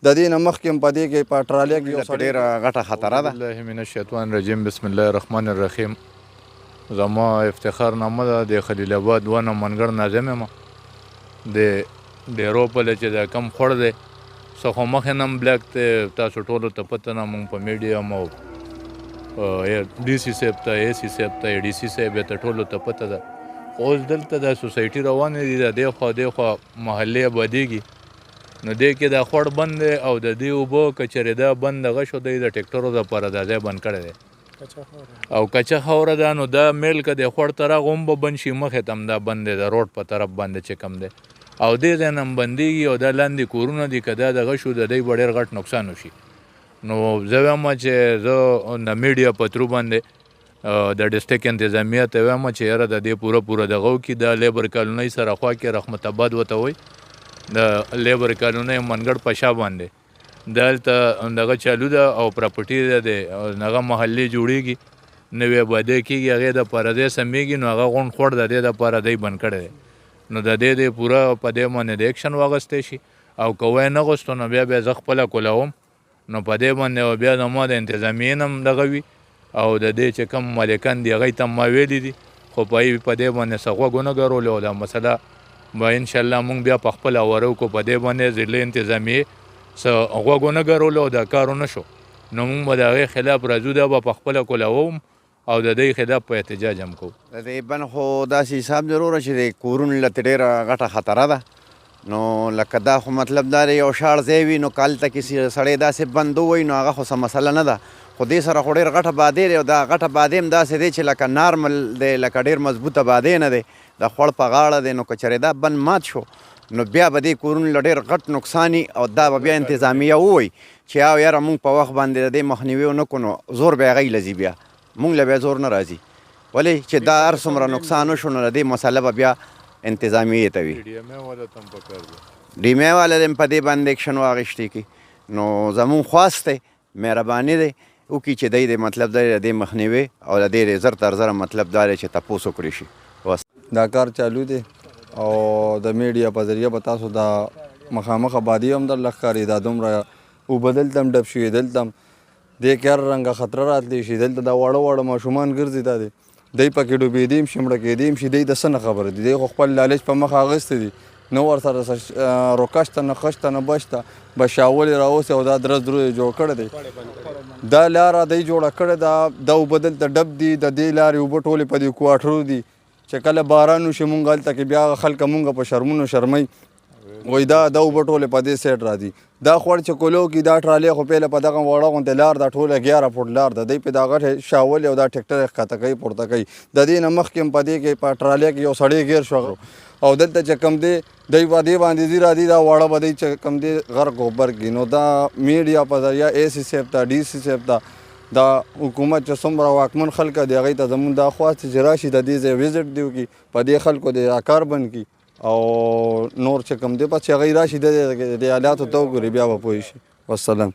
د دې نه مخکې هم په دې کې په ټرالۍ کې یو سړی ډېره غټه خطره ده. بالله من الشیطان الرجیم بسم الله الرحمن الرحیم. زما افتخار نامه ده د خلیل آباد 2 نمبر ناظم یم. د ډیرو پله چې دا کم خوړ دی څه خو مخکې نه هم بلیک دی، تاسو ټولو ته پته نه، مونږ په میډیم او ډي سی صاحب ته، اے سی صاحب ته، ډي سی صاحب ته ټولو ته پته ده. اوس دلته دا سوسایټي روانې دي، د دې خوا دې خوا محلې آبادېږي، نو دې کې دا خوړ بند دی او د دې اوبه که چېرې دا بند دغه شو دی د ټیکټرو دپاره دا ځای بند کړی دی او کچه خاوره ده، نو دا میل که د خوړ طرف هم به بند شي، مخې ته هم دا بند دی، د روډ په طرف باندې چې کم دی او دې ځای نه هم بندېږي او دا لاندې کورونه دي، که دا دغه شو د دوی به ډېر غټ نقصان وشي. نو زه وایم چې زه د میډیا په ترو باندې د ډسټرک انتظامیه ته وایم چې یاره د دې پوره دغه وکړي، د لیبر کالونۍ سره خوا کې رحمت آباد ورته وایي، د لیبر کالونۍ منګړ په شا باندې دلته دغه چالو ده او پراپرټي ده، د هغه محلې جوړېږي، نوې آبادۍ کېږي، هغې دپاره دی سمیږي، نو هغه غونډ خوړ د دې دپاره دی بند کړی دی. نو د دې پوره په دې باندې د ایکشن واخیستی شي او که وی نه غوښتو نو بیا زه خپله کولوم، نو په دې باندې بیا زما د انتظامیې نه هم دغه وي او د دې چې کوم مالکان دي هغوی ته هم ما ویلي دي، خو په دې باندې څه غوږ ونه ګرولې او دا مسله به انشاءالله مونږ بیا په خپله واره وکړو. په دې باندې ضلع انتظامیې څه غوږ ونه ګرولو او دا کار ونه شو، نو مونږ به د هغې خلاف راځو، دا به په خپله کولوم او د دې خلاف په احتجاج هم کوو. د دې بند خو داسې حساب ضروره چې د کورونو لته ډېره غټه خطره ده، نو لکه دا خو مطلب دا دی یو شاړ ځای وي نو که هلته کې سړی داسې بند ووایي نو هغه خو څه مسله نه ده، خو دې سره خو ډېر غټه بادۍ دی او دا غټه بادۍ هم داسې دی چې لکه نارمل دی، لکه ډېر مضبوطه بادۍ نه دی، د خوړ په غاړه دی، نو که چېرې دا بند مات شو نو بیا به دې کورونو له ډېر غټ نقصان او دا به بیا انتظامیه ووایي چې یاره مونږ په وخت باندې د دې مخنیوي ونه کړو، نو زور به هغوی لځي، بیا مونږ له بیا زور نه راځي، ولې چې دا هر څومره نقصان وشو نو د دې مسله به بیا انتظامیې ته وي. ډیمې والا هم په دې باندې اکشن واخیستی کي، نو زمونږ خواست دی مهرباني دی وکړي چې دی د مطلب دی د دې مخنیوي او د دې زر تر زره مطلب دا دی چې تپوس وکړي شي. دا کار چالو دی او د میډیا په ذریعه به تاسو دا مخامخ آبادي هم درله ښکاري، دا دومره اوبه دلته هم ډب شوي، دلته هم دې کې هر رنګه خطره راتلی شي، دلته دا واړه ماشومان ګرځي، دا دی دی پکې ډوبېدی هم شي، مړه کېدی هم شي، دی د څه نه خبره دي، دی خو خپل لالچ په مخ اخیستی دي، نه ورسره روکه شته نه ښه شته نه بد شته، به شاولې راوسي او دا درز درو یې جوړ کړی دی، دا لاره دی جوړه کړې ده، دا اوبه دلته ډب دي، د دې لارې اوبه ټولې په دې کوارټرو دي چې کله باران وشي مونږ هلته کې بیا خلکه مونږ په شرمونو شرموي، وایي دا اوبه ټولې په دې سایډ راځي، دا خوړ چې کولو کې دا ټرالۍ خو پیله په دغه وړه غوندې لار ده، ټوله 11 فوټ لار ده، دی پې دا غټ شاولې او دا ټیکټر یې ښکته کوي پورته کوي، د دې نه مخکې هم په دې کې په ټرالۍ کې یو سړی ګیر شو او دلته چې کوم دی دی په دې باندې ځي راځي، دا واړه به دی چې کوم دی غرق غبر کړي، نو دا میډیا په ذریعه اے سی صاحب ته، ډي سی صاحب ته، دا حکومت چې څومره واکمن خلک دي هغوی ته زمونږ دا خواست چې راشي د دې ځای وزټ دی وکړي، په دې خلکو د کار بند کړي او نور چې کوم دی پس چې هغوی راشي د حالاتو ته وګوري بیا به پوه شي. والسلام.